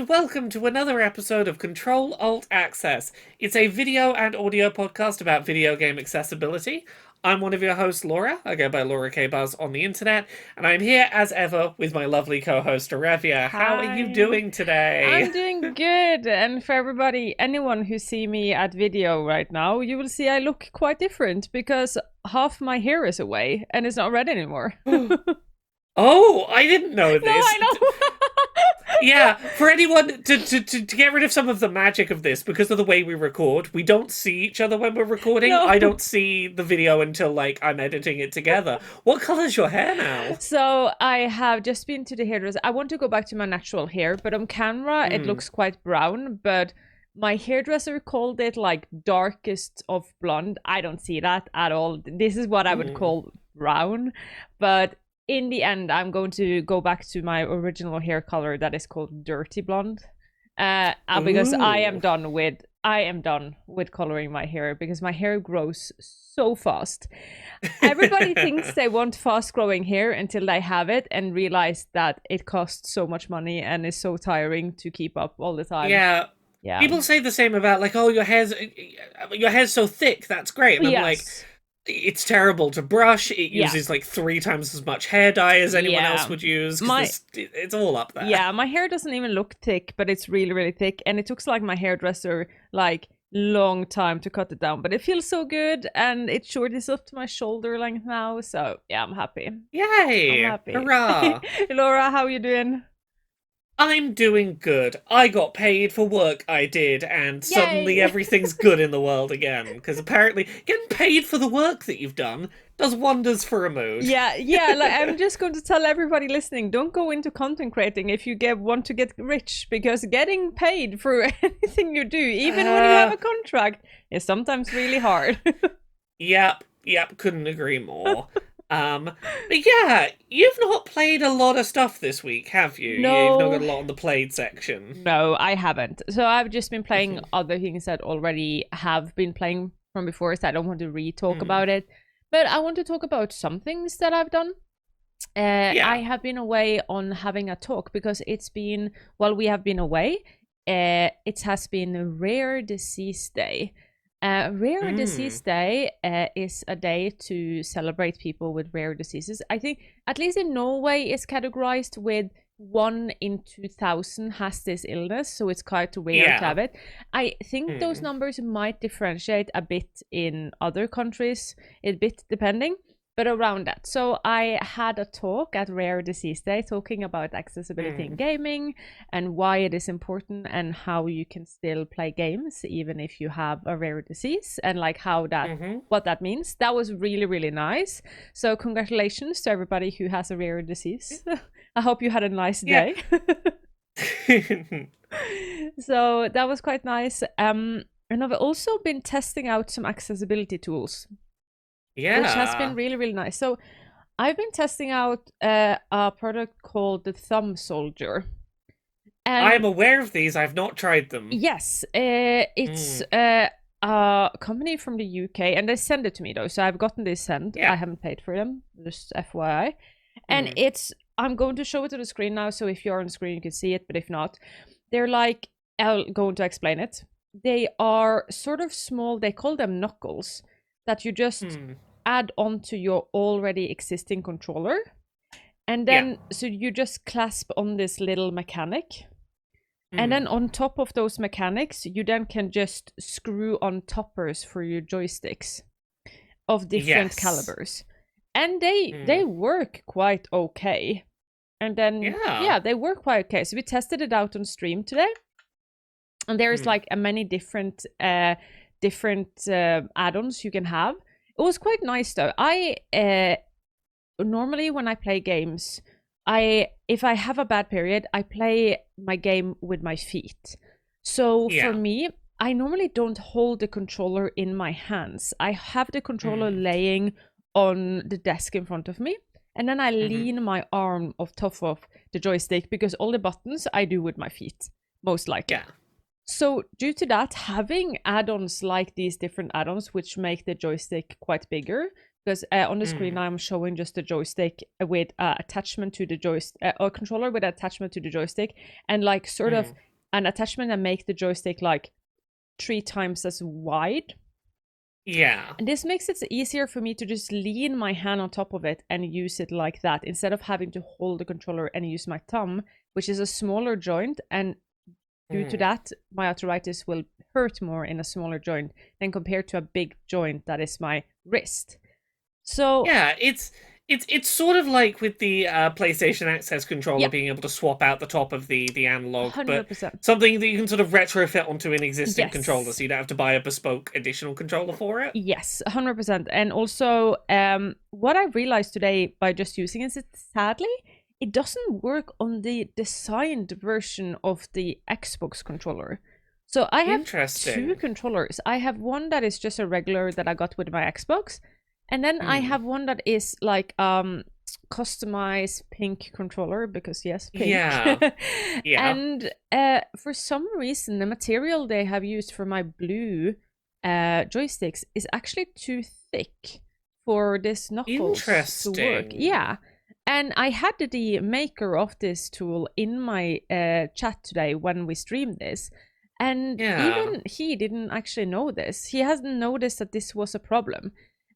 and welcome to another episode of Control Alt Access. It's a video and audio podcast about video game accessibility. I'm one of your hosts, Laura. I go by Laura K. Buzz on the internet, and I'm here as ever with my lovely co-host, Arevia. How are you Hi. doing today? I'm doing good. And for everybody, anyone who see me at video right now, you will see I look quite different because half my hair is away and it's not red anymore. No, Oh, I didn't know this. I know. Yeah, for anyone to get rid of some of the magic of this, because of the way we record, we don't see each other when we're recording. No. I don't see the video until I'm editing it together. What color's your hair now? So I have just been to the hairdresser. I want to go back to my natural hair, but on camera it looks quite brown. But my hairdresser called it like darkest of blonde. I don't see that at all. This is what I would call brown. But in the end, I'm going to go back to my original hair color that is called dirty blonde. Because I am done with coloring my hair because my hair grows so fast. Everybody thinks they want fast growing hair until they have it and realize that it costs so much money and is so tiring to keep up all the time. Yeah. Yeah. People say the same about oh, your hair's so thick. That's great. And I'm like, Yes. it's terrible to brush. It uses 3 times as much hair dye as anyone else would use. It's all up there. Yeah, my hair doesn't even look thick, but it's really, really thick. And it took my hairdresser long time to cut it down. But it feels so good and it short is up to my shoulder length now. So yeah, I'm happy. Yay! I'm happy. Hurrah! Laura, how you doing? I'm doing good. I got paid for work I did, and suddenly Yay! everything's good in the world again. Because apparently, getting paid for the work that you've done does wonders for a mood. Yeah, I'm just going to tell everybody listening, don't go into content creating if you want to get rich, because getting paid for anything you do, even when you have a contract, is sometimes really hard. Yep, couldn't agree more. But yeah, you've not played a lot of stuff this week, have you? No. You've not got a lot on the played section. No, I haven't. So I've just been playing other things that already have been playing from before, so I don't want to re-talk about it. But I want to talk about some things that I've done. I have been away on having a talk because while we have been away, it has been Rare Disease Day. Rare Disease Day is a day to celebrate people with rare diseases. I think, at least in Norway, it's categorized with 1 in 2,000 has this illness, so it's quite rare to have it. I think those numbers might differentiate a bit in other countries, a bit depending, but around that. So I had a talk at Rare Disease Day talking about accessibility in gaming and why it is important and how you can still play games even if you have a rare disease and how that what that means. That was really, really nice. So congratulations to everybody who has a rare disease. I hope you had a nice day. So that was quite nice. And I've also been testing out some accessibility tools. Yeah. Which has been really, really nice. So I've been testing out a product called the Thumb Soldier. And I am aware of these. I've not tried them. yes, it's a company from the UK, and they send it to me though. So I've gotten this sent. I haven't paid for them, just FYI. And I'm going to show it to the screen now. So if you're on the screen, you can see it. But if not, they're I'm going to explain it. They are sort of small. They call them knuckles that you just add onto your already existing controller. And then, so you just clasp on this little mechanic. And then on top of those mechanics, you then can just screw on toppers for your joysticks of different calibers. And they work quite okay. And then, they work quite okay. So we tested it out on stream today. And there's many different add-ons you can have. It was quite nice though. I normally when I play games, if I have a bad period, I play my game with my feet. So for me, I normally don't hold the controller in my hands. I have the controller laying on the desk in front of me, and then I lean my arm off top of the joystick because all the buttons I do with my feet, most likely. Yeah. So due to that, having add-ons like these different add-ons, which make the joystick quite bigger, because on the screen I'm showing just the joystick with attachment to the joystick, or controller with attachment to the joystick, and sort of an attachment that make the joystick like 3 times as wide. Yeah. And this makes it easier for me to just lean my hand on top of it and use it like that, instead of having to hold the controller and use my thumb, which is a smaller joint. And due to that, my arthritis will hurt more in a smaller joint than compared to a big joint that is my wrist. So yeah, it's sort of like with the PlayStation Access controller being able to swap out the top of the analog, 100%. but something that you can sort of retrofit onto an existing controller, so you don't have to buy a bespoke additional controller for it. Yes, 100%. And also, what I realized today by just using it is, sadly, it doesn't work on the designed version of the Xbox controller. So I have 2 controllers. I have one that is just a regular that I got with my Xbox. And then I have one that is like customized pink controller, because yes, pink. Yeah. And for some reason, the material they have used for my blue joysticks is actually too thick for this knuckles to work. Yeah. And I had the maker of this tool in my chat today when we streamed this. And even he didn't actually know this. He hasn't noticed that this was a problem.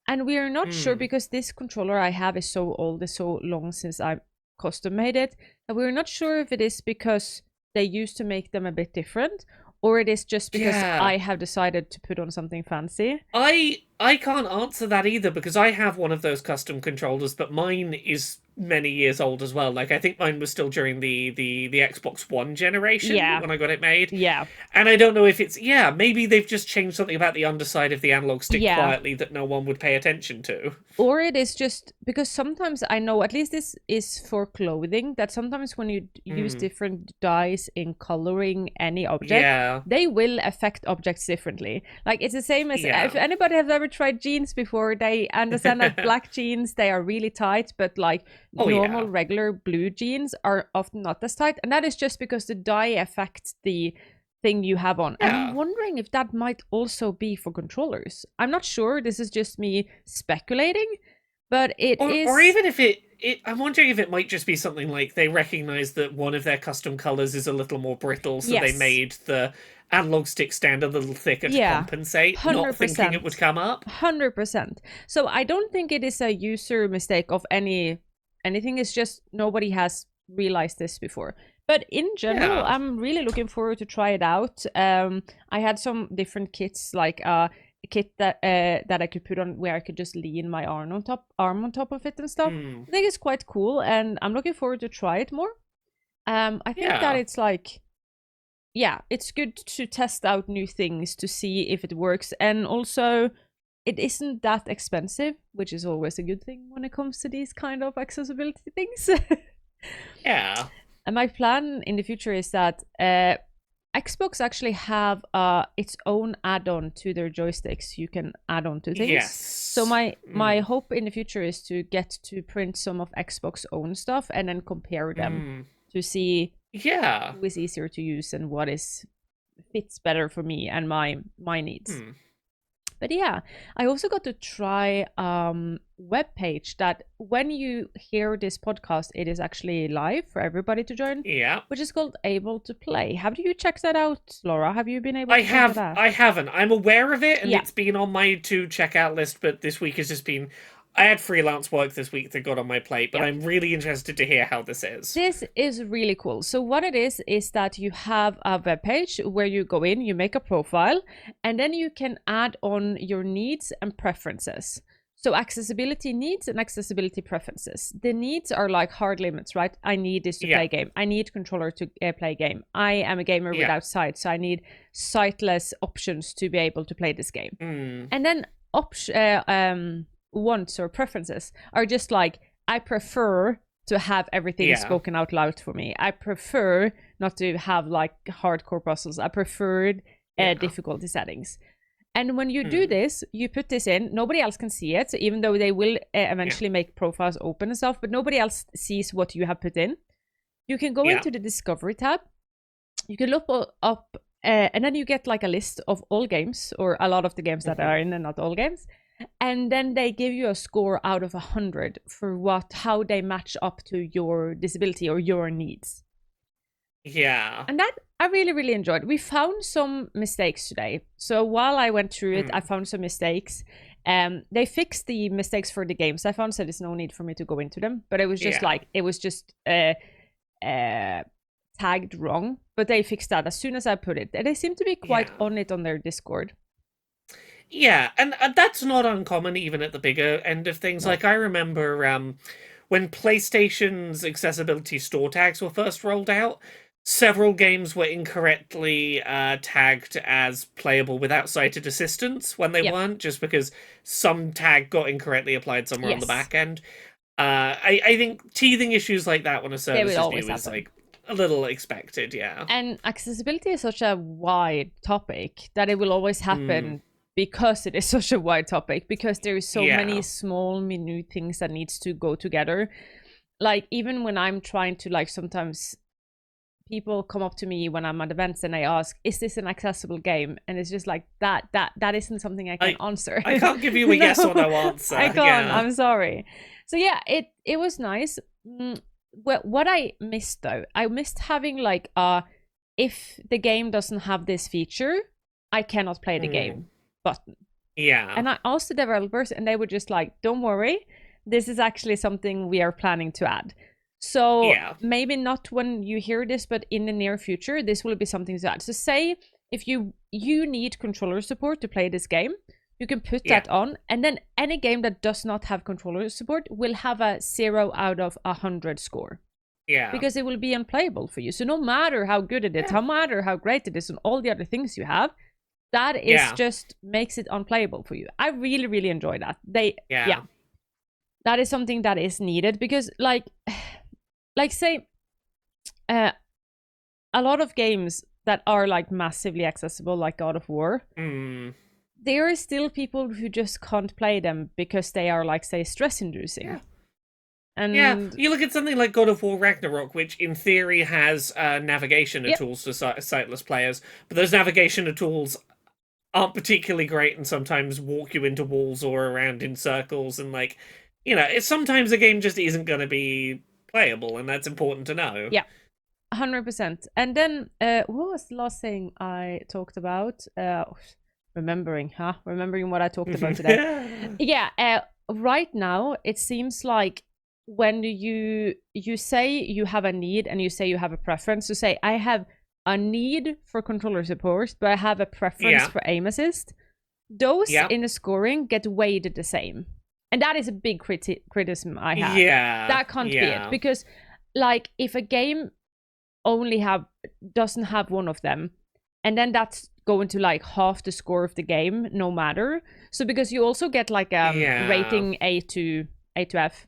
And we are not sure, because this controller I have is so old, it's so long since I custom made it, that we're not sure if it is because they used to make them a bit different, or it is just because I have decided to put on something fancy. I can't answer that either, because I have one of those custom controllers, but mine is many years old as well. Like, I think mine was still during the Xbox One generation when I got it made. Yeah. And I don't know if it's, maybe they've just changed something about the underside of the analog stick quietly that no one would pay attention to. Or it is just because sometimes I know, at least this is for clothing, that sometimes when you use different dyes in coloring any object, they will affect objects differently. Like, it's the same as if anybody has ever tried jeans before, they understand that black jeans, they are really tight, but like normal regular blue jeans are often not as tight. And that is just because the dye affects the thing you have on. And I'm wondering if that might also be for controllers. I'm not sure. This is just me speculating, but it is. Or even if I'm wondering if it might just be something like they recognize that one of their custom colors is a little more brittle, so they made the analog stick stand a little thicker to compensate, 100%. Not thinking it would come up. 100%. So I don't think it is a user mistake of anything. It's just nobody has realized this before. But in general, I'm really looking forward to try it out. I had some different kits, like a kit that I could put on where I could just lean my arm on top of it and stuff. I think it's quite cool, and I'm looking forward to try it more. I think that it's like, it's good to test out new things to see if it works, and also it isn't that expensive, which is always a good thing when it comes to these kind of accessibility things. And my plan in the future is that Xbox actually have its own add-on to their joysticks. You can add on to things. So my hope in the future is to get to print some of Xbox own stuff and then compare them to see who is easier to use and what fits better for me and my needs. But I also got to try webpage that when you hear this podcast, it is actually live for everybody to join. Which is called Able to Play. Have you checked that out, Laura? Have you been able to check that out? I haven't. I'm aware of it, and it's been on my to check out list, but this week has just been... I had freelance work this week that got on my plate, but I'm really interested to hear how this is. This is really cool. So what it is that you have a webpage where you go in, you make a profile, and then you can add on your needs and preferences. So accessibility needs and accessibility preferences. The needs are like hard limits, right? I need this to play game. I need controller to play game. I am a gamer without sight, so I need sightless options to be able to play this game. And then wants or preferences are just like, I prefer to have everything spoken out loud for me. I prefer not to have like hardcore puzzles. I preferred difficulty settings. And when you do this, you put this in, nobody else can see it. So even though they will eventually make profiles open and stuff, but nobody else sees what you have put in. You can go into the Discovery tab. You can look up, and then you get like a list of all games, or a lot of the games that are in, and not all games. And then they give you a score out of 100 for how they match up to your disability or your needs. And that, I really, really enjoyed it. We found some mistakes today. So while I went through it, I found some mistakes. They fixed the mistakes for the games I found, so there's no need for me to go into them. But it was just tagged wrong. But they fixed that as soon as I put it. They seem to be quite on it on their Discord. Yeah, and that's not uncommon even at the bigger end of things. No. Like, I remember when PlayStation's accessibility store tags were first rolled out, several games were incorrectly tagged as playable without sighted assistance when they weren't, just because some tag got incorrectly applied somewhere on the back end. I think teething issues like that when a service is new is like a little expected, yeah. And accessibility is such a wide topic that it will always happen because it is such a wide topic, because there is so many small minute things that needs to go together. Like, even when I'm trying to, like, sometimes people come up to me when I'm at events and they ask, is this an accessible game? And it's just like, that isn't something I can answer. I can't give you a yes or no answer. I can't, I'm sorry. So yeah, it was nice. What I missed though, I missed having like if the game doesn't have this feature, I cannot play the game button. Yeah. And I asked the developers and they were just like, don't worry, this is actually something we are planning to add. So maybe not when you hear this, but in the near future, this will be something to add. So say if you need controller support to play this game, you can put that on, and then any game that does not have controller support will have a 0 out of 100 score. Yeah. Because it will be unplayable for you. So no matter how good it is, no matter how great it is, and all the other things you have, that is just makes it unplayable for you. I really, really enjoy that. That is something that is needed, because like say a lot of games that are like massively accessible, like God of War, there are still people who just can't play them because they are, like, say, stress inducing. And you look at something like God of War Ragnarok, which in theory has navigation tools for sightless players, but those navigation tools aren't particularly great and sometimes walk you into walls or around in circles, and like, you know, sometimes a game just isn't going to be playable, and that's important to know. 100%. And then what was the last thing I talked about? Remembering what I talked about today. Right now it seems like when you say you have a need and you say you have a preference, to say I have a need for controller support but I have a preference for aim assist, those in the scoring get weighed the same. And that is a big criticism I have. That can't be it, because like if a game only doesn't have one of them, and then that's going to like half the score of the game, no matter. So because you also get like a rating A to F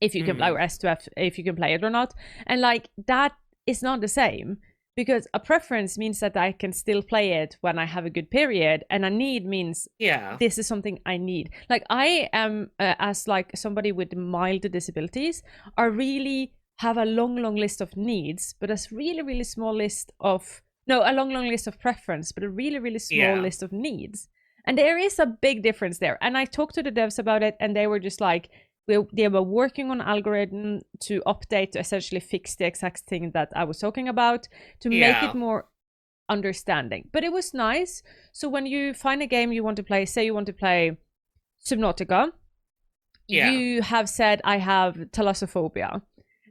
if you can play, or S to F if you can play it or not, and like that is not the same, because a preference means that I can still play it when I have a good period, and a need means this is something I need. Like I am as like somebody with mild disabilities, I really have a long list of needs, but a really small list of a long list of preference, but a really small list of needs. And there is a big difference there. And I talked to the devs about it, and they were just like, they were working on algorithm to update, to essentially fix the exact thing that I was talking about, to make it more understanding. But it was nice. So when you find a game you want to play, say you want to play Subnautica, you have said, I have thalassophobia.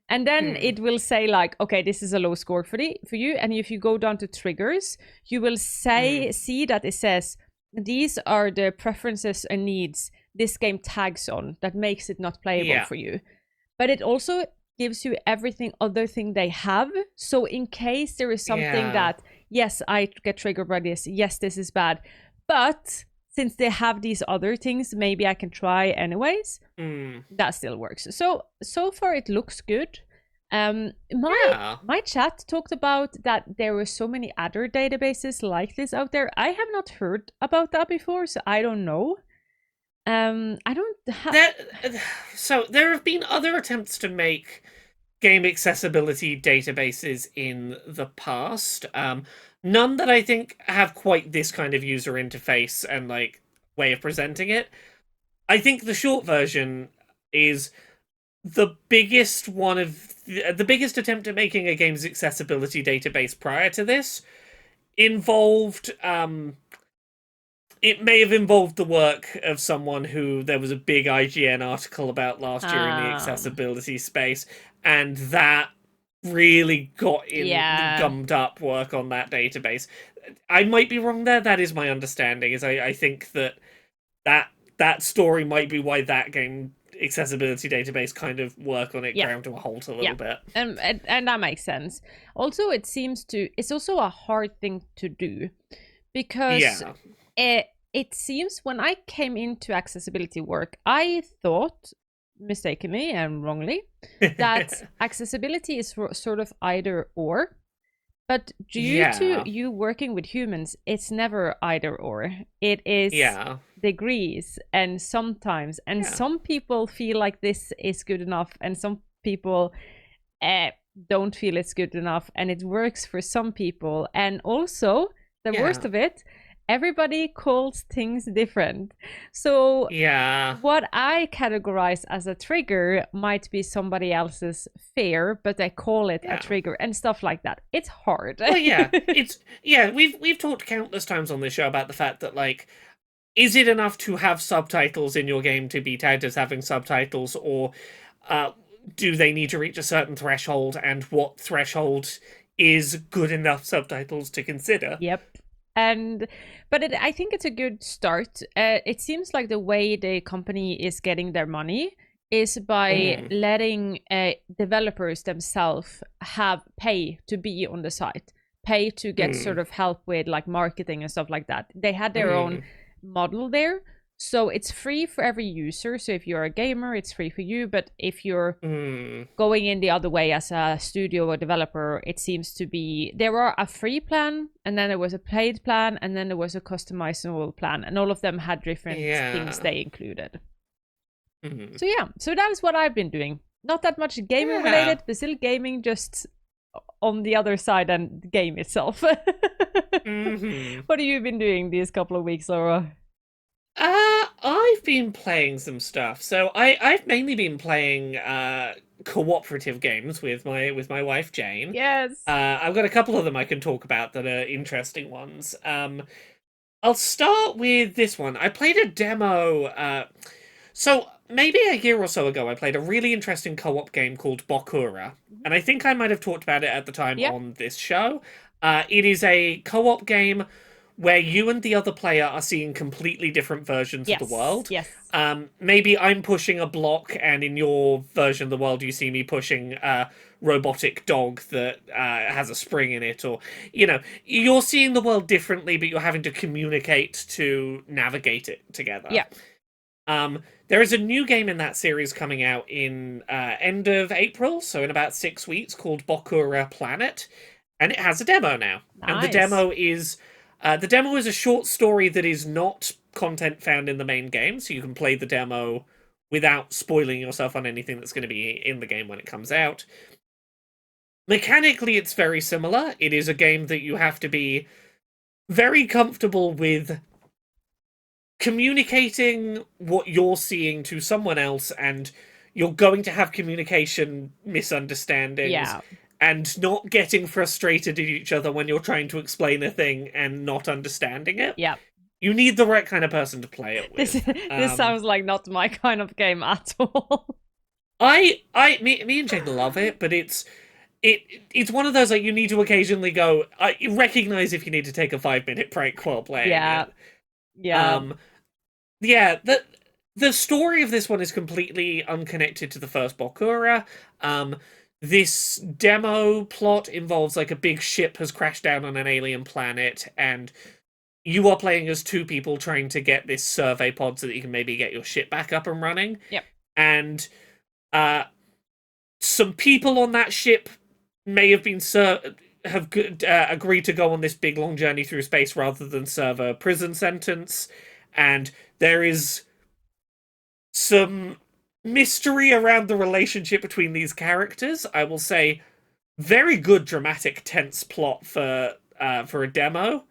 And then it will say like, okay, this is a low score for you. And if you go down to triggers, you will see that it says, these are the preferences and needs this game tags on that makes it not playable for you. But it also gives you everything other thing they have. So in case there is something that, yes, I get triggered by this. Yes, this is bad. But since they have these other things, maybe I can try anyways. That still works. So far it looks good. My chat talked about that there were so many other databases like this out there. I have not heard about that before, so I don't know. I don't so there have been other attempts to make game accessibility databases in the past. None that I think have quite this kind of user interface and like way of presenting it. I think the short version is the biggest one of the biggest attempt at making a game's accessibility database prior to this involved it may have involved the work of someone who there was a big IGN article about last year in the accessibility space, and that really got in gummed up work on that database. I might be wrong there. That is my understanding. Is I think that story might be why that game accessibility database kind of work on it ground to a halt a little bit. And that makes sense. Also, it's also a hard thing to do because it seems when I came into accessibility work, I thought mistakenly and wrongly that accessibility is sort of either or. But due to you working with humans, it's never either or. It is degrees and sometimes. And some people feel like this is good enough and some people don't feel it's good enough. And it works for some people. And also, the worst of it, everybody calls things different. So what I categorize as a trigger might be somebody else's fear, but they call it a trigger and stuff like that. It's hard. Well, we've talked countless times on this show about the fact that, like, is it enough to have subtitles in your game to be tagged as having subtitles, or do they need to reach a certain threshold, and what threshold is good enough subtitles to consider? Yep. But I think it's a good start. It seems like the way the company is getting their money is by letting developers themselves pay to be on the site, pay to get sort of help with like marketing and stuff like that. They had their own model there. So it's free for every user. So if you're a gamer, it's free for you. But if you're going in the other way as a studio or developer, it seems to be there were a free plan, and then there was a paid plan, and then there was a customizable plan, and all of them had different things they included. So that is what I've been doing. Not that much gaming related, but still gaming, just on the other side and the game itself. What have you been doing these couple of weeks, Laura? I've been playing some stuff. So I've mainly been playing cooperative games with my wife Jane. Yes. I've got a couple of them I can talk about that are interesting ones. I'll start with this one. I played a demo. So maybe a year or so ago, I played a really interesting co-op game called Bokura, and I think I might have talked about it at the time on this show. It is a co-op game where you and the other player are seeing completely different versions of the world. Yes. Maybe I'm pushing a block, and in your version of the world, you see me pushing a robotic dog that has a spring in it, or, you know, you're seeing the world differently, but you're having to communicate to navigate it together. Yeah. There is a new game in that series coming out in end of April, so in about 6 weeks, called Bokura Planet, and it has a demo now. Nice. And the demo is a short story that is not content found in the main game, so you can play the demo without spoiling yourself on anything that's going to be in the game when it comes out. Mechanically, it's very similar. It is a game that you have to be very comfortable with communicating what you're seeing to someone else, and you're going to have communication misunderstandings. Yeah. And not getting frustrated at each other when you're trying to explain a thing and not understanding it. Yeah. You need the right kind of person to play it with. This sounds like not my kind of game at all. Me and Jane love it, but it's one of those, like, you need to occasionally go. You recognize if you need to take a 5-minute break while playing. Yeah. Yeah. The story of this one is completely unconnected to the first Bokura. This demo plot involves, like, a big ship has crashed down on an alien planet, and you are playing as two people trying to get this survey pod so that you can maybe get your ship back up and running. Yep. And some people on that ship may have been agreed to go on this big long journey through space rather than serve a prison sentence, and there is some mystery around the relationship between these characters. I will say, very good, dramatic, tense plot for a demo.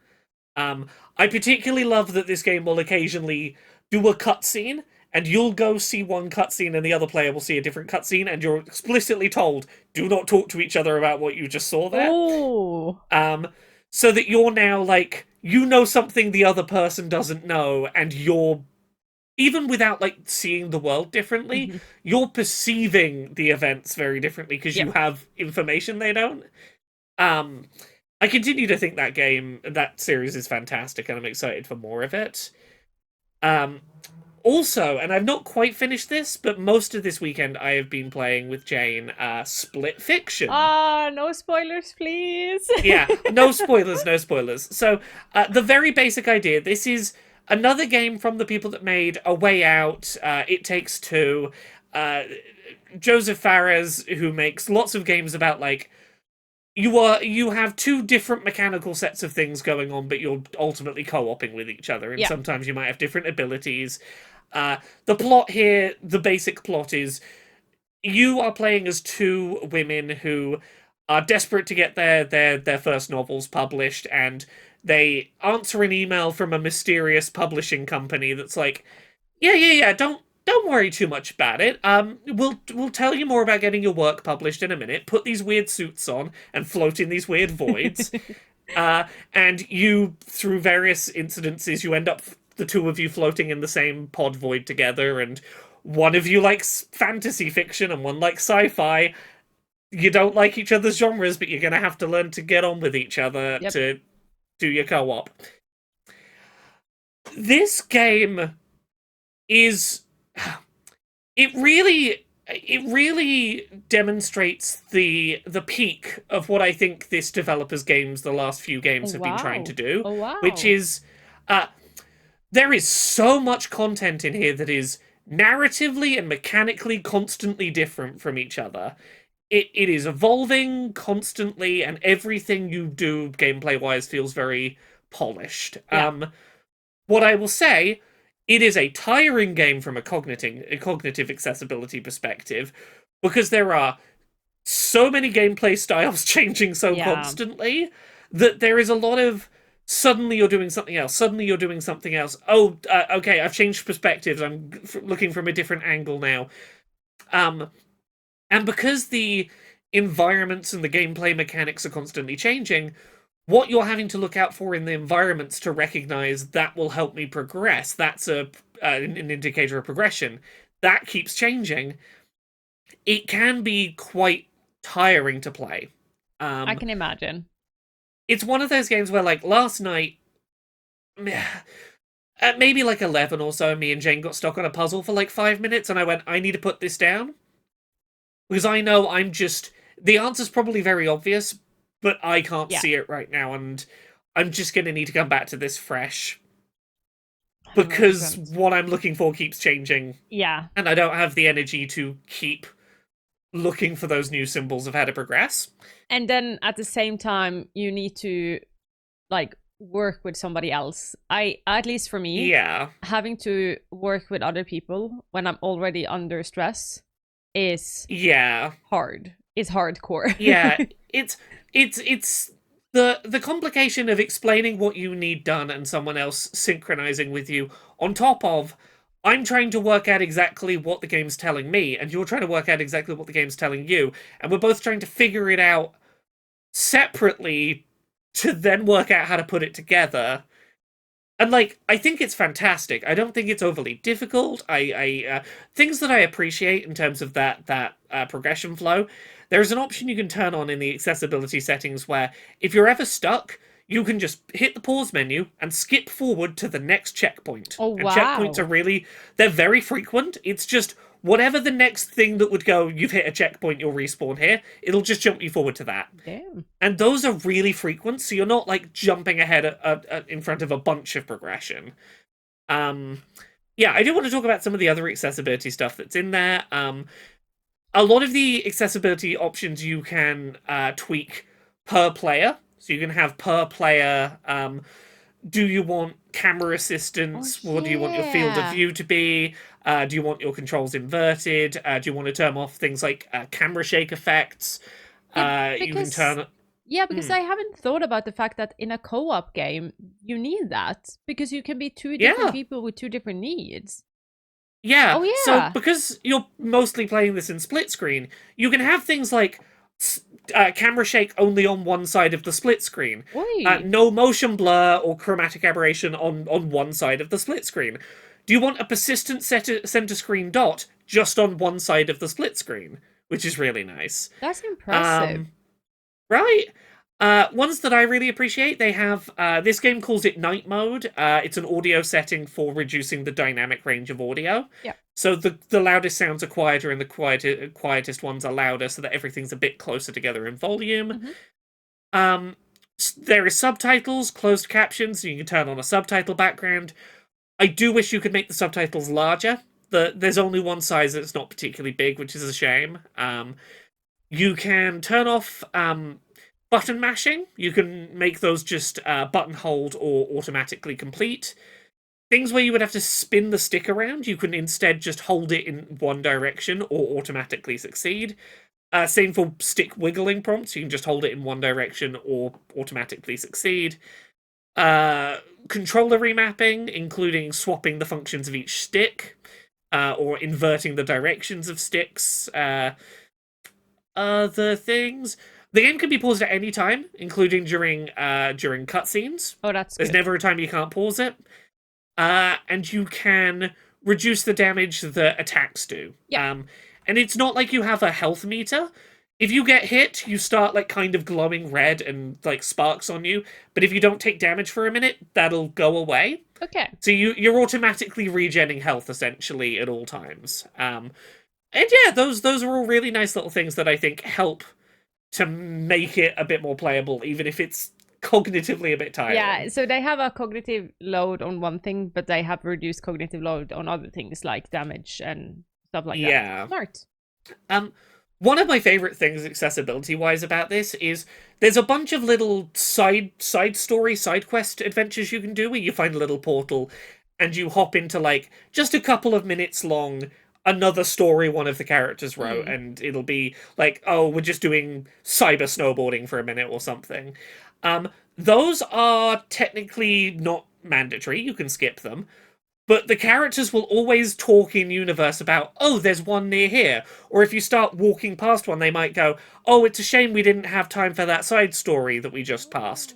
I particularly love that this game will occasionally do a cutscene, and you'll go see one cutscene and the other player will see a different cutscene, and you're explicitly told, do not talk to each other about what you just saw there. Oh. So that you're now like, you know something the other person doesn't know, and you're, even without like seeing the world differently, you're perceiving the events very differently because you have information they don't. I continue to think that series is fantastic, and I'm excited for more of it. Also, and I've not quite finished this, but most of this weekend I have been playing with Jane Split Fiction. No spoilers, please. Yeah, no spoilers, no spoilers. So, the very basic idea, this is another game from the people that made A Way Out, It Takes Two, Joseph Fares, who makes lots of games about, like, you have two different mechanical sets of things going on, but you're ultimately co-oping with each other, and sometimes you might have different abilities. The plot here, the basic plot is, you are playing as two women who are desperate to get their first novels published, and they answer an email from a mysterious publishing company that's like, yeah, don't worry too much about it. We'll tell you more about getting your work published in a minute. Put these weird suits on and float in these weird voids. And you, through various incidences, you end up, the two of you, floating in the same pod void together, and one of you likes fantasy fiction and one likes sci-fi. You don't like each other's genres, but you're going to have to learn to get on with each other to do your co-op. This game is... It really demonstrates the peak of what I think this developer's games, the last few games, have been trying to do. Which is... there is so much content in here that is narratively and mechanically constantly different from each other. It is evolving constantly, and everything you do gameplay-wise feels very polished. What I will say, it is a tiring game from a cognitive accessibility perspective, because there are so many gameplay styles changing so constantly that there is a lot of suddenly you're doing something else, suddenly you're doing something else. Oh, okay, I've changed perspectives, I'm looking from a different angle now. And because the environments and the gameplay mechanics are constantly changing, what you're having to look out for in the environments to recognize that will help me progress, that's an indicator of progression, that keeps changing. It can be quite tiring to play. I can imagine. It's one of those games where, like, last night, at maybe like 11 or so, me and Jane got stuck on a puzzle for like 5 minutes, and I went, I need to put this down. Because I know the answer's probably very obvious, but I can't see it right now, and I'm just going to need to come back to this fresh. Because what I'm looking for keeps changing. Yeah. And I don't have the energy to keep looking for those new symbols of how to progress. And then at the same time, you need to, like, work with somebody else. At least for me, having to work with other people when I'm already under stress is hard. It's hardcore. It's the complication of explaining what you need done and someone else synchronizing with you, on top of I'm trying to work out exactly what the game's telling me, and you're trying to work out exactly what the game's telling you, and we're both trying to figure it out separately to then work out how to put it together. And, like, I think it's fantastic. I don't think it's overly difficult. Things that I appreciate in terms of that progression flow. There's an option you can turn on in the accessibility settings where, if you're ever stuck, you can just hit the pause menu and skip forward to the next checkpoint. Oh, wow. And checkpoints are they're very frequent. It's just whatever the next thing that would go, you've hit a checkpoint, you'll respawn here, it'll just jump you forward to that. Damn. And those are really frequent, so you're not, like, jumping ahead in front of a bunch of progression. I do want to talk about some of the other accessibility stuff that's in there. A lot of the accessibility options you can tweak per player. So you can have per player, do you want camera assistance? What do you want your field of view to be? Do you want your controls inverted? Do you want to turn off things like camera shake effects? You can turn... Yeah, because I haven't thought about the fact that in a co-op game, you need that. Because you can be two different people with two different needs. Yeah, Oh so yeah. because you're mostly playing this in split screen, you can have things like camera shake only on one side of the split screen, Oi. no motion blur or chromatic aberration on one side of the split screen. Do you want a persistent center screen dot just on one side of the split screen, which is really nice. That's impressive. Um, right? Ones that I really appreciate, they have this game calls it night mode. It's an audio setting for reducing the dynamic range of audio. Yeah. So the loudest sounds are quieter and the quietest ones are louder, so that everything's a bit closer together in volume. Mm-hmm. There is subtitles, closed captions, so you can turn on a subtitle background. I do wish you could make the subtitles larger. There's only one size that's not particularly big, which is a shame. You can turn off button mashing. You can make those just button hold or automatically complete. Things where you would have to spin the stick around, you can instead just hold it in one direction or automatically succeed. Same for stick wiggling prompts. You can just hold it in one direction or automatically succeed. Controller remapping, including swapping the functions of each stick or inverting the directions of sticks. Other things. The game can be paused at any time, including during cutscenes. Oh, that's There's good. never a time you can't pause it. And you can reduce the damage that attacks do. Yeah. And it's not like you have a health meter. If you get hit, you start like kind of glowing red and like sparks on you. But if you don't take damage for a minute, that'll go away. Okay. So you're automatically regenning health essentially at all times. And yeah, those are all really nice little things that I think help to make it a bit more playable, even if it's cognitively a bit tiring. Yeah, so they have a cognitive load on one thing, but they have reduced cognitive load on other things like damage and stuff like that. Yeah. Smart. One of my favorite things accessibility-wise about this is there's a bunch of little side story, side quest adventures you can do where you find a little portal and you hop into like just a couple of minutes long another story one of the characters wrote, and it'll be like, oh, we're just doing cyber snowboarding for a minute or something. Those are technically not mandatory. You can skip them. But the characters will always talk in universe about, oh, there's one near here. Or if you start walking past one, they might go, oh, it's a shame we didn't have time for that side story that we just passed.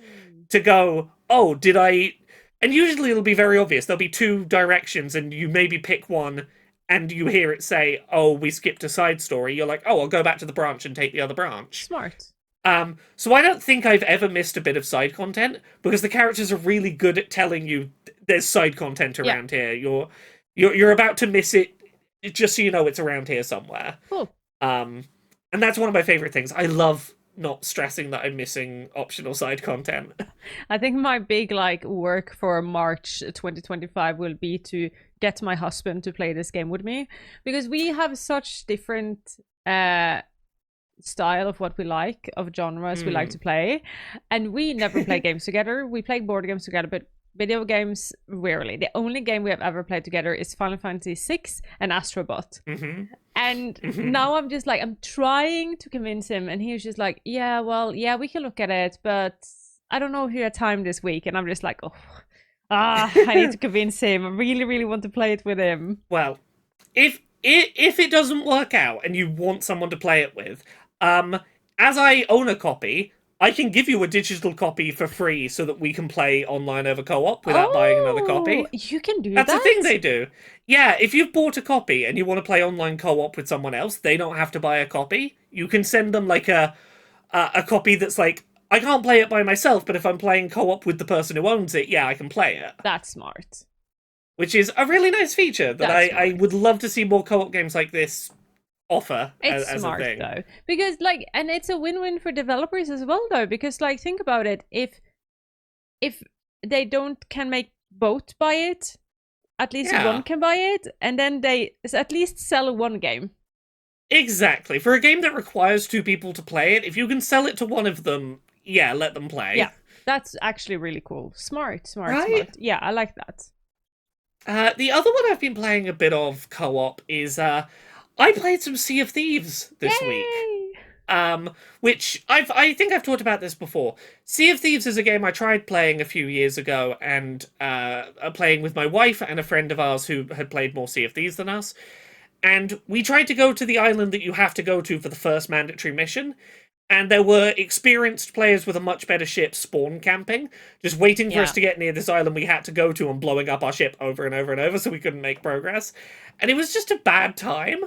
To go, oh, did I... And usually it'll be very obvious. There'll be two directions and you maybe pick one and you hear it say, oh, we skipped a side story. You're like, oh, I'll go back to the branch and take the other branch. Smart. So I don't think I've ever missed a bit of side content because the characters are really good at telling you there's side content around here. You're about to miss it, just so you know it's around here somewhere. Cool. And that's one of my favorite things. I love not stressing that I'm missing optional side content. I think my big like work for March 2025 will be to get my husband to play this game with me, because we have such different style of what we like, of genres we like to play, and we never play games together. We play board games together, but video games rarely. The only game we have ever played together is Final Fantasy VI and Astrobot. And now I'm just like, I'm trying to convince him, and he's just like, yeah, well, yeah, we can look at it, but I don't know if you have time this week. And I'm just like, I need to convince him. I really, really want to play it with him. Well, if it doesn't work out and you want someone to play it with, as I own a copy, I can give you a digital copy for free so that we can play online over co-op without buying another copy. You can do that? That's a thing they do. Yeah, if you've bought a copy and you want to play online co-op with someone else, they don't have to buy a copy. You can send them like a copy that's like, I can't play it by myself, but if I'm playing co-op with the person who owns it, yeah, I can play it. That's smart. Which is a really nice feature that I would love to see more co-op games like this offer it's as smart, a thing. Though, because like, and it's a win-win for developers as well, though, because like, think about it, if they can make both buy it, at least one can buy it, and then they at least sell one game. Exactly. For a game that requires two people to play it, if you can sell it to one of them, yeah, let them play. Yeah, that's actually really cool. Smart. Right? Yeah, I like that. The other one I've been playing a bit of co-op is I played some Sea of Thieves this week. which I think I've talked about this before. Sea of Thieves is a game I tried playing a few years ago, and playing with my wife and a friend of ours who had played more Sea of Thieves than us. And we tried to go to the island that you have to go to for the first mandatory mission. And there were experienced players with a much better ship spawn camping, just waiting for us to get near this island we had to go to and blowing up our ship over and over and over so we couldn't make progress. And it was just a bad time.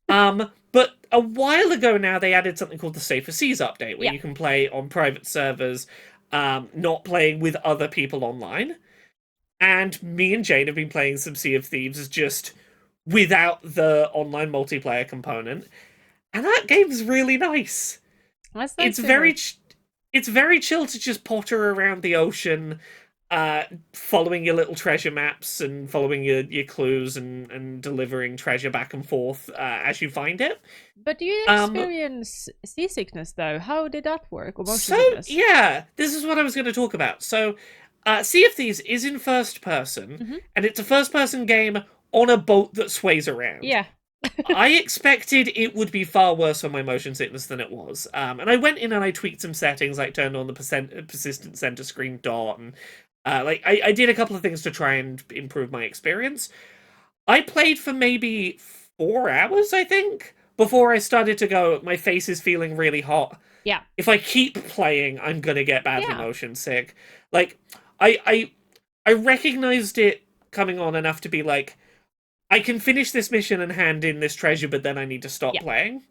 But a while ago now, they added something called the Safer Seas update, where you can play on private servers, not playing with other people online. And me and Jane have been playing some Sea of Thieves just without the online multiplayer component. And that game's really nice. That's nice. It's very chill to just potter around the ocean, following your little treasure maps and following your clues and delivering treasure back and forth as you find it. But do you experience seasickness though? How did that work? Or motion sickness? Yeah, this is what I was going to talk about. So, Sea of Thieves is in first person, and it's a first person game on a boat that sways around. Yeah. I expected it would be far worse for my motion sickness than it was. And I went in and I tweaked some settings, like turned on the persistent center screen dot, and I did a couple of things to try and improve my experience. I played for maybe 4 hours, I think, before I started to go, my face is feeling really hot. Yeah. If I keep playing, I'm gonna get badly motion sick. Like, I recognized it coming on enough to be like, I can finish this mission and hand in this treasure, but then I need to stop playing.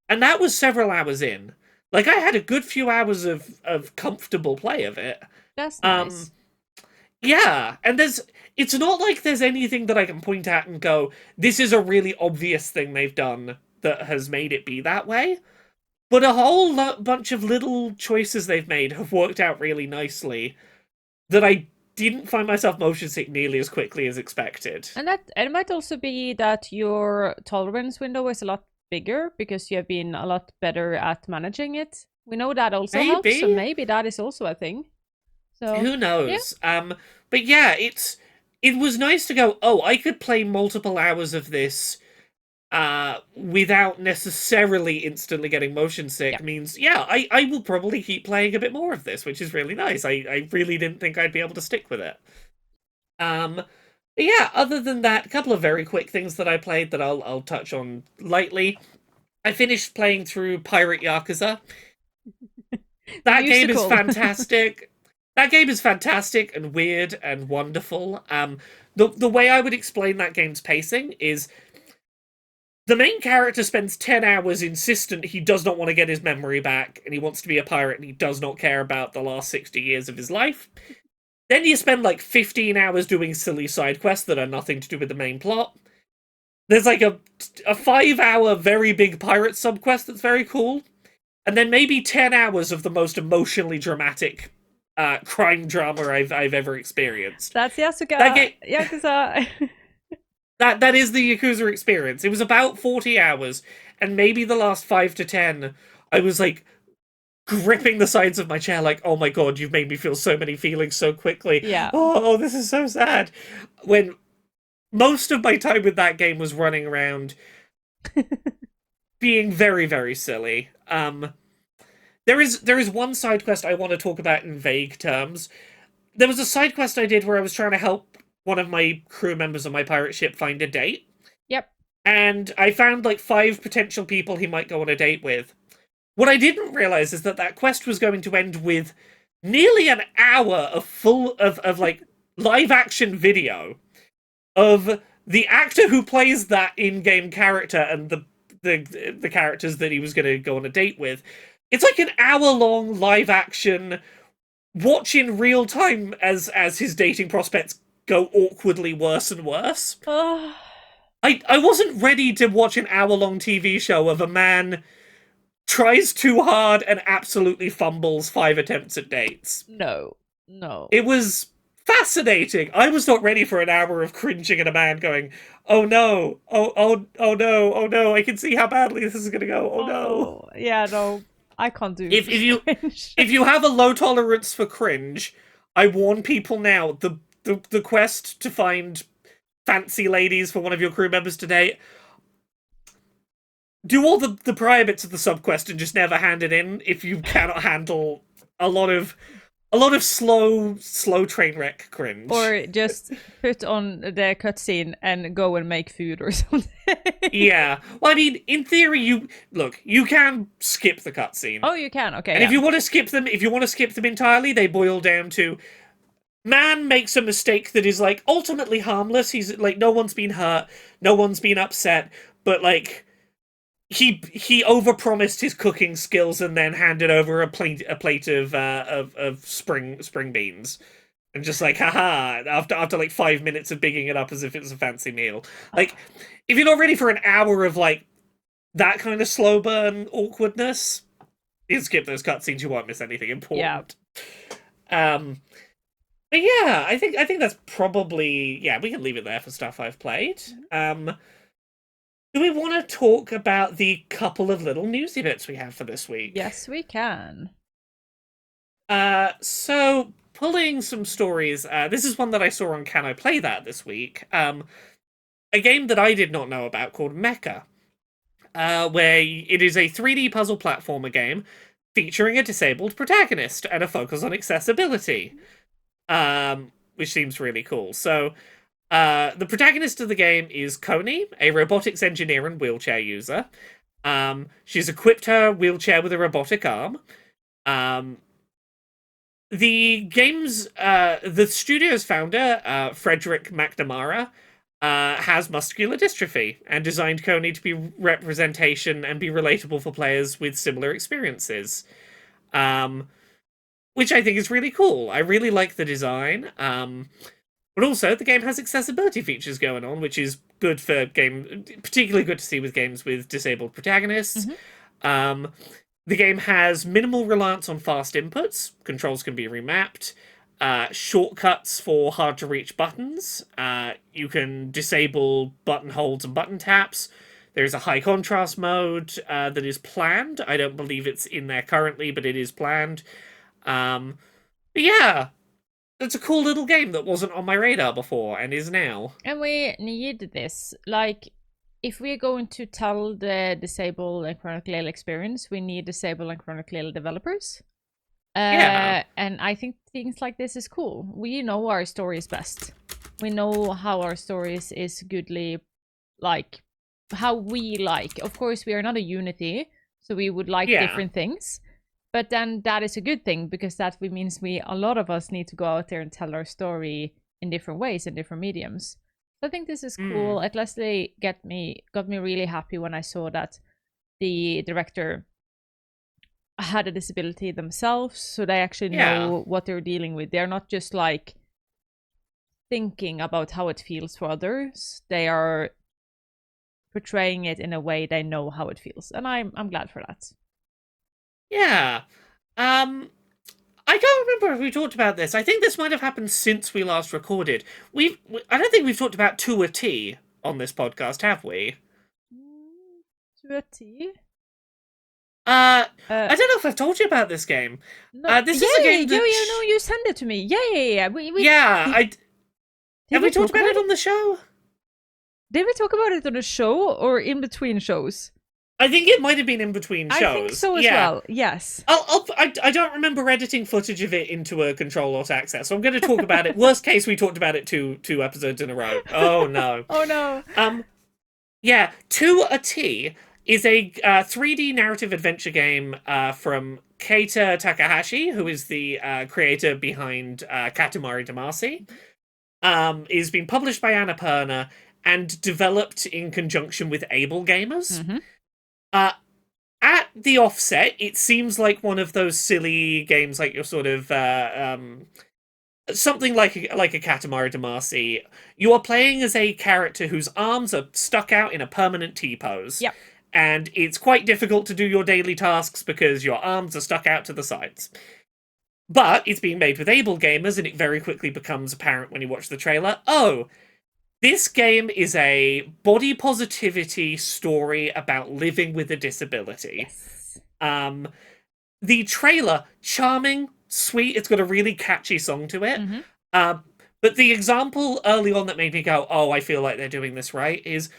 And that was several hours in. Like, I had a good few hours of comfortable play of it. That's nice. Yeah, and it's not like there's anything that I can point at and go, this is a really obvious thing they've done that has made it be that way. But a whole bunch of little choices they've made have worked out really nicely that I didn't find myself motion sick nearly as quickly as expected. And it might also be that your tolerance window is a lot bigger because you have been a lot better at managing it. We know that also helps, so maybe that is also a thing. So who knows? Yeah. But yeah, it was nice to go, oh, I could play multiple hours of this without necessarily instantly getting motion sick. Means, I will probably keep playing a bit more of this, which is really nice. I really didn't think I'd be able to stick with it. But yeah, other than that, a couple of very quick things that I played that I'll touch on lightly. I finished playing through Pirate Yakuza. That game is fantastic. That game is fantastic and weird and wonderful. The way I would explain that game's pacing is the main character spends 10 hours insistent he does not want to get his memory back, and he wants to be a pirate, and he does not care about the last 60 years of his life. Then you spend like 15 hours doing silly side quests that are nothing to do with the main plot. There's like a 5-hour very big pirate subquest that's very cool. And then maybe 10 hours of the most emotionally dramatic crime drama I've ever experienced. That's Yakuza. That is the Yakuza experience. It was about 40 hours, and maybe the last 5 to 10, I was like gripping the sides of my chair like, oh my god, you've made me feel so many feelings so quickly. Yeah. Oh, this is so sad. When most of my time with that game was running around being very, very silly. There is one side quest I want to talk about in vague terms. There was a side quest I did where I was trying to help one of my crew members on my pirate ship find a date. Yep. And I found like 5 potential people he might go on a date with. What I didn't realize is that quest was going to end with nearly an hour of full of like live action video of the actor who plays that in-game character and the characters that he was going to go on a date with. It's like an hour-long live action watch in real time as his dating prospects go awkwardly worse and worse. I wasn't ready to watch an hour-long TV show of a man tries too hard and absolutely fumbles 5 attempts at dates. No. It was fascinating. I was not ready for an hour of cringing at a man going, oh no, oh no, oh no, I can see how badly this is gonna go, oh no. Yeah, no, I can't do if you have a low tolerance for cringe, I warn people now, the quest to find fancy ladies for one of your crew members to date, do all the prior bits of the subquest and just never hand it in if you cannot handle a lot of slow train wreck cringe. Or just put on the cutscene and go and make food or something. Yeah. Well, I mean, in theory, you can skip the cutscene. Oh, you can. Okay. And if you want to skip them, entirely, they boil down to man makes a mistake that is like ultimately harmless. He's like, no one's been hurt, no one's been upset, but like he overpromised his cooking skills and then handed over a plate of spring beans. And just like, haha, after like 5 minutes of bigging it up as if it was a fancy meal. Like, if you're not ready for an hour of like that kind of slow burn awkwardness, you skip those cutscenes, you won't miss anything important. Yeah. But yeah, I think that's probably, yeah, we can leave it there for stuff I've played. Do we want to talk about the couple of little newsy bits we have for this week? Yes, we can. So pulling some stories, this is one that I saw on Can I Play That this week. A game that I did not know about called Mecha, where it is a 3D puzzle platformer game featuring a disabled protagonist and a focus on accessibility, which seems really cool. So the protagonist of the game is Coney, a robotics engineer and wheelchair user. She's equipped her wheelchair with a robotic arm. The game's the studio's founder, Frederick McNamara, has muscular dystrophy and designed Coney to be representation and be relatable for players with similar experiences, which I think is really cool. I really like the design. But also, the game has accessibility features going on, which is good for particularly good to see with games with disabled protagonists. The game has minimal reliance on fast inputs. Controls can be remapped. Shortcuts for hard-to-reach buttons. You can disable button holds and button taps. There's a high contrast mode that is planned. I don't believe it's in there currently, but it is planned. But yeah, it's a cool little game that wasn't on my radar before and is now. And we need this. Like, if we're going to tell the disabled and chronically ill experience, we need disabled and chronically ill developers. Yeah. And I think things like this is cool. We know our stories best. We know how our stories is goodly, like, how we like. Of course, we are not a unity, so we would like different things. But then that is a good thing, because that means a lot of us need to go out there and tell our story in different ways, in different mediums. So I think this is cool. At Leslie got me really happy when I saw that the director had a disability themselves, so they actually know what they're dealing with. They're not just like thinking about how it feels for others. They are portraying it in a way they know how it feels, and I'm glad for that. Yeah. I don't remember if we talked about this. I think this might have happened since we last recorded. I don't think we've talked about To a T on this podcast, have we? To a T? I don't know if I've told you about this game. No, this is a game that... no, you sent it to me. Yeah. Have we talked about it on the show? Did we talk about it on a show or in between shows? I think it might have been in between shows. I think so as well, yes. I don't remember editing footage of it into a Ctrl Alt Access, so I'm going to talk about it. Worst case, we talked about it two episodes in a row. Oh, no. Oh, no. Yeah, To a T is a 3D narrative adventure game from Keita Takahashi, who is the creator behind Katamari Damacy. Is being published by Annapurna and developed in conjunction with Able Gamers. At the offset, it seems like one of those silly games, like your sort of something like a Katamari Damacy. You are playing as a character whose arms are stuck out in a permanent T-pose. Yep. And it's quite difficult to do your daily tasks because your arms are stuck out to the sides. But it's being made with Able Gamers, and it very quickly becomes apparent when you watch the trailer, oh, this game is a body positivity story about living with a disability. Yes. The trailer, charming, sweet, it's got a really catchy song to it. But the example early on that made me go, oh, I feel like they're doing this right, is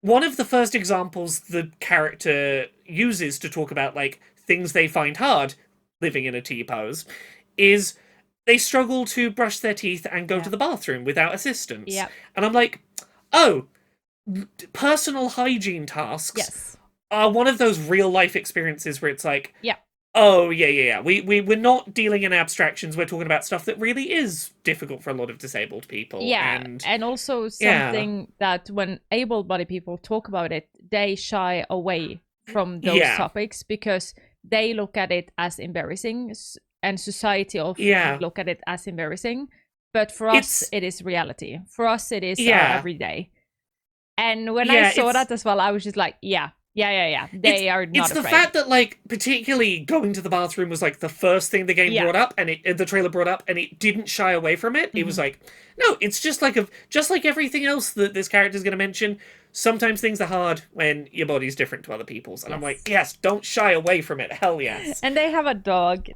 one of the first examples the character uses to talk about like things they find hard living in a T pose is they struggle to brush their teeth and go to the bathroom without assistance. Yep. And I'm like, oh, personal hygiene tasks are one of those real life experiences where it's like, oh yeah. We're not dealing in abstractions. We're talking about stuff that really is difficult for a lot of disabled people. Yeah, and also something that when able-bodied people talk about it, they shy away from those topics because they look at it as embarrassing, and society often look at it as embarrassing. But for us, it is reality. For us, it is our everyday. And when I saw that as well, I was just like, yeah. They are not It's the afraid. fact that, like, particularly going to the bathroom was, like, the first thing the game brought up, and the trailer brought up, and it didn't shy away from it. It was like, no, it's just like everything else that this character's going to mention. Sometimes things are hard when your body's different to other people's. And I'm like, yes, don't shy away from it. Hell yes. And they have a dog.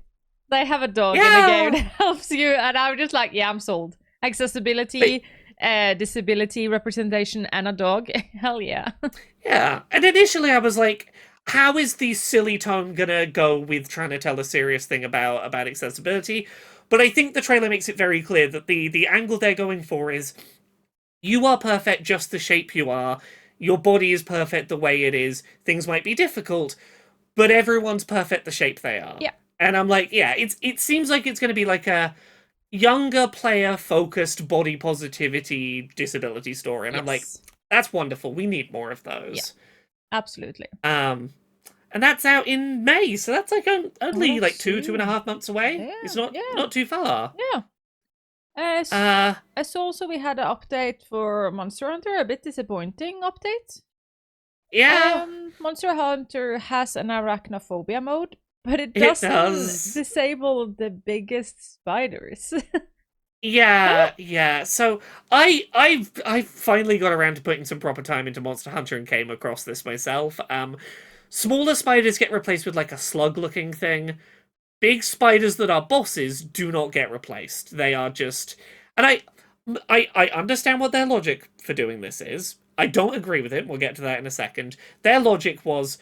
They have a dog in the game that helps you. And I'm just like, yeah, I'm sold. Accessibility, disability representation, and a dog. Hell yeah. Yeah. And initially I was like, how is the silly tone gonna go with trying to tell a serious thing about accessibility? But I think the trailer makes it very clear that the angle they're going for is you are perfect just the shape you are. Your body is perfect the way it is. Things might be difficult, but everyone's perfect the shape they are. Yeah. And I'm like, yeah, it seems like it's going to be like a younger player focused body positivity disability story. And I'm like, that's wonderful. We need more of those. Yeah. Absolutely. And that's out in May, so that's like only like 2.5 months away. Yeah, it's not too far. Yeah. As also we had an update for Monster Hunter, a bit disappointing update. Yeah. Monster Hunter has an arachnophobia mode, but it doesn't disable the biggest spiders. Yeah. So I finally got around to putting some proper time into Monster Hunter and came across this myself. Smaller spiders get replaced with like a slug-looking thing. Big spiders that are bosses do not get replaced. They are just... And I understand what their logic for doing this is. I don't agree with it. We'll get to that in a second. Their logic was,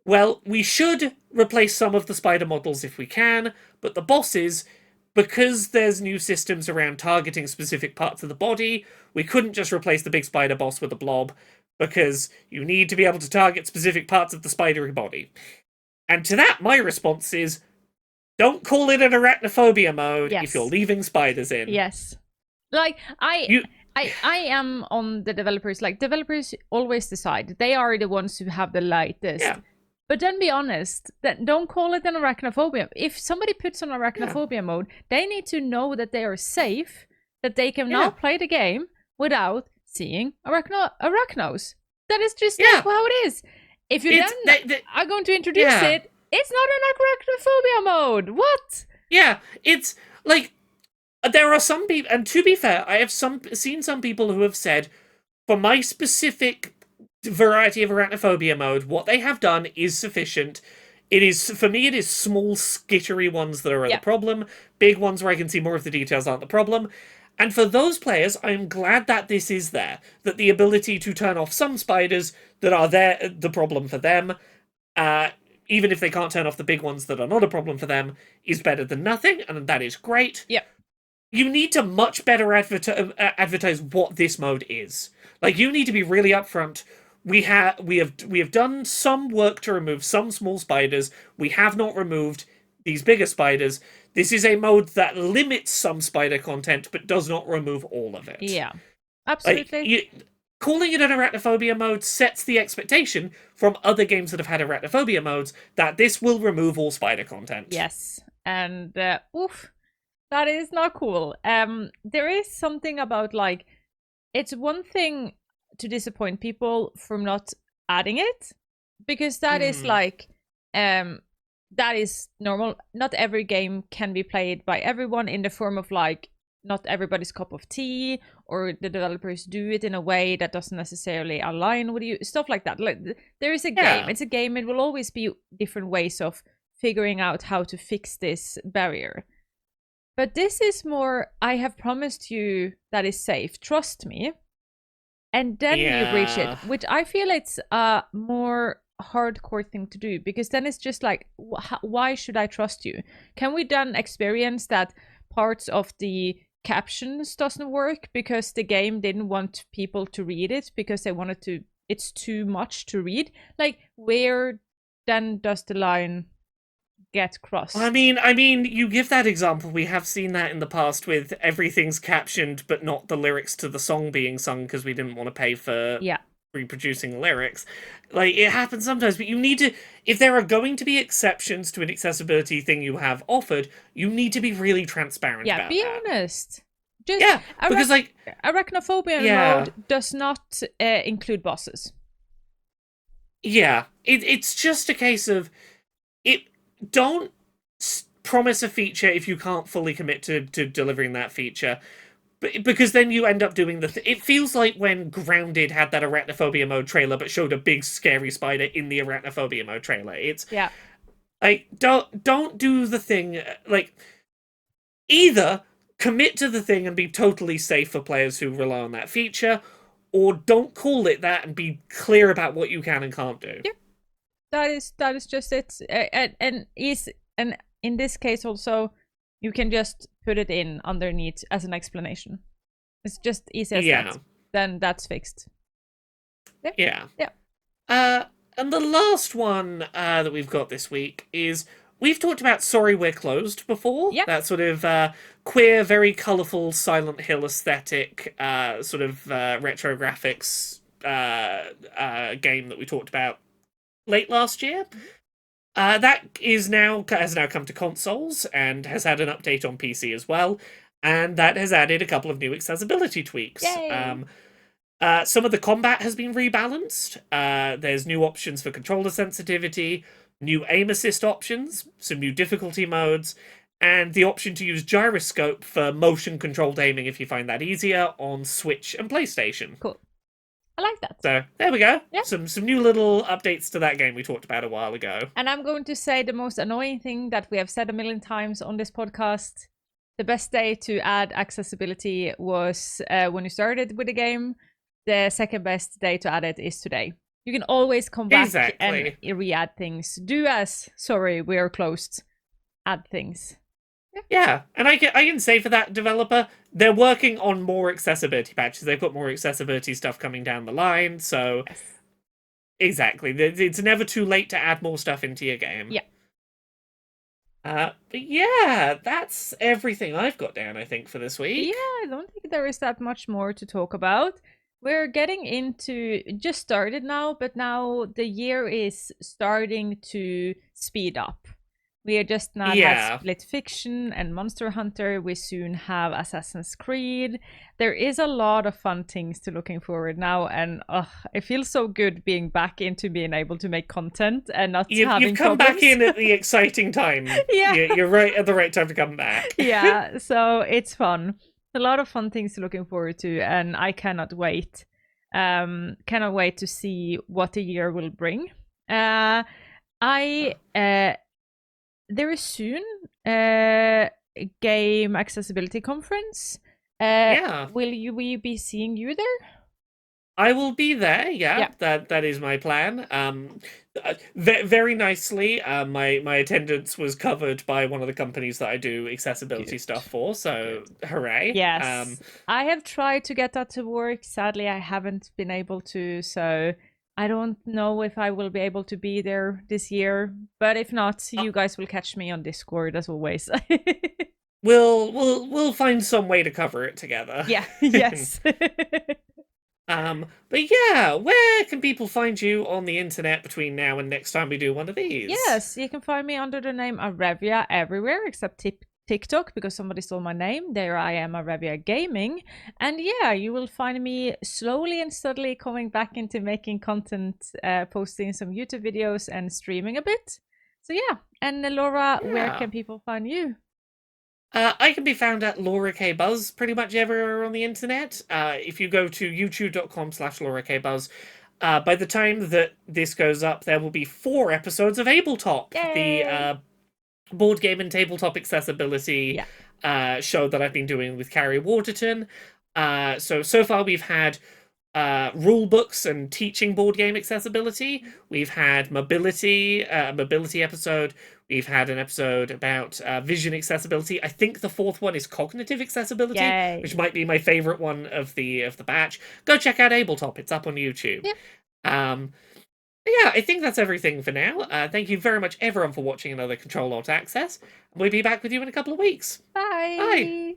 well, we should replace some of the spider models if we can, but the bosses, because there's new systems around targeting specific parts of the body, we couldn't just replace the big spider boss with a blob, because you need to be able to target specific parts of the spidery body. And to that, my response is, don't call it an arachnophobia mode if you're leaving spiders in. Yes. Like, I am on the developers. Like, developers always decide. They are the ones who have the lightest. Yeah. But then be honest. Don't call it an arachnophobia. If somebody puts on arachnophobia mode, they need to know that they are safe, that they can now play the game without seeing arachnos. That is just like how it is. If you then are going to introduce it, it's not an arachnophobia mode. What? Yeah, it's like there are some people, and to be fair, I have seen some people who have said, for my specific variety of arachnophobia mode, what they have done is sufficient. It is, for me, it is small, skittery ones that are the problem. Big ones where I can see more of the details aren't the problem. And for those players, I'm glad that this is there. That the ability to turn off some spiders that are there, the problem for them, even if they can't turn off the big ones that are not a problem for them, is better than nothing, and that is great. Yep. You need to much better advertise what this mode is. Like, you need to be really upfront. We have done some work to remove some small spiders. We have not removed these bigger spiders. This is a mode that limits some spider content, but does not remove all of it. Yeah, absolutely. Like, calling it an arachnophobia mode sets the expectation from other games that have had arachnophobia modes that this will remove all spider content. Yes, and oof, that is not cool. There is something about, like, it's one thing to disappoint people from not adding it, because that is like, that is normal. Not every game can be played by everyone in the form of, like, not everybody's cup of tea, or the developers do it in a way that doesn't necessarily align with you, stuff like that. Like, there is a game. It's a game. It will always be different ways of figuring out how to fix this barrier. But this is more, I have promised you that is safe. Trust me. and then you reach it, Yeah. which I feel it's a more hardcore thing to do, because then it's just like, why should I trust you? Can we then experience that parts of the captions doesn't work because the game didn't want people to read it because they wanted to, it's too much to read? Like, where then does the line get crossed? I mean, you give that example. We have seen that in the past with everything's captioned, but not the lyrics to the song being sung because we didn't want to pay for Yeah. reproducing the lyrics. Like, it happens sometimes, but you need to, if there are going to be exceptions to an accessibility thing you have offered, you need to be really transparent Yeah, about be that. honest. Just Yeah, because, like, arachnophobia yeah, mode does not include bosses. yeah, it's just a case of, it, don't promise a feature if you can't fully commit to delivering that feature. Because then you end up doing it feels like when Grounded had that arachnophobia mode trailer but showed a big scary spider in the arachnophobia mode trailer. It's Yeah. like, don't do the thing, like, either commit to the thing and be totally safe for players who rely on that feature, or don't call it that and be clear about what you can and can't do. Yeah. That is just it. And in this case also, you can just put it in underneath as an explanation. It's just easy as that. Then that's fixed. Yeah. Yeah. And the last one that we've got this week is, we've talked about Sorry We're Closed before. Yeah. That sort of queer, very colourful Silent Hill aesthetic, sort of retro graphics game that we talked about late last year. That has now come to consoles and has had an update on PC as well, and that has added a couple of new accessibility tweaks. Yay. Some of the combat has been rebalanced. There's new options for controller sensitivity, new aim assist options, some new difficulty modes, and the option to use gyroscope for motion-controlled aiming if you find that easier on Switch and PlayStation. Cool. I like that. So there we go. Yeah. Some new little updates to that game we talked about a while ago. And I'm going to say the most annoying thing that we have said a million times on this podcast. The best day to add accessibility was when you started with the game. The second best day to add it is today. You can always come back and re-add things. Do as sorry, we are closed. Add things. Yeah, and I can say for that developer, they're working on more accessibility patches. They've got more accessibility stuff coming down the line, so yes. Exactly. It's never too late to add more stuff into your game. Yeah. But yeah, that's everything I've got down, I think, for this week. Yeah, I don't think there is that much more to talk about. We're getting into, just started now, but now the year is starting to speed up. We are just now have Split Fiction and Monster Hunter. We soon have Assassin's Creed. There is a lot of fun things to looking forward now, and it feels so good being back into being able to make content and not having You've come problems. back in at the exciting time. Yeah, you're right at the right time to come back. Yeah, so it's fun. A lot of fun things to looking forward to, and I cannot wait. Cannot wait to see what the year will bring. There is soon a game accessibility conference. Will we be seeing you there? I will be there. Yeah. That is my plan. Very nicely. My attendance was covered by one of the companies that I do accessibility stuff for. So hooray! Yes, I have tried to get that to work. Sadly, I haven't been able to. So I don't know if I will be able to be there this year, but if not, you guys will catch me on Discord as always. We'll find some way to cover it together. Yeah. Yes. But yeah, where can people find you on the internet between now and next time we do one of these? Yes, you can find me under the name Arevia everywhere except TikTok, because somebody stole my name. There I am, Arevia Gaming. And yeah, you will find me slowly and steadily coming back into making content, posting some YouTube videos and streaming a bit. So yeah, and Laura, where can people find you? I can be found at Laura K Buzz pretty much everywhere on the internet. If you go to youtube.com/Laura K Buzz, by the time that this goes up, there will be 4 episodes of Abletop, the board game and tabletop accessibility show that I've been doing with Carrie Waterton. So far we've had rule books and teaching board game accessibility. We've had mobility, mobility episode. We've had an episode about vision accessibility. I think the fourth one is cognitive accessibility, Yay. which might be my favorite one of the batch. Go check out Abletop; it's up on YouTube. Yep. Yeah, I think that's everything for now. Thank you very much, everyone, for watching another Control Alt Access. We'll be back with you in a couple of weeks. Bye. Bye.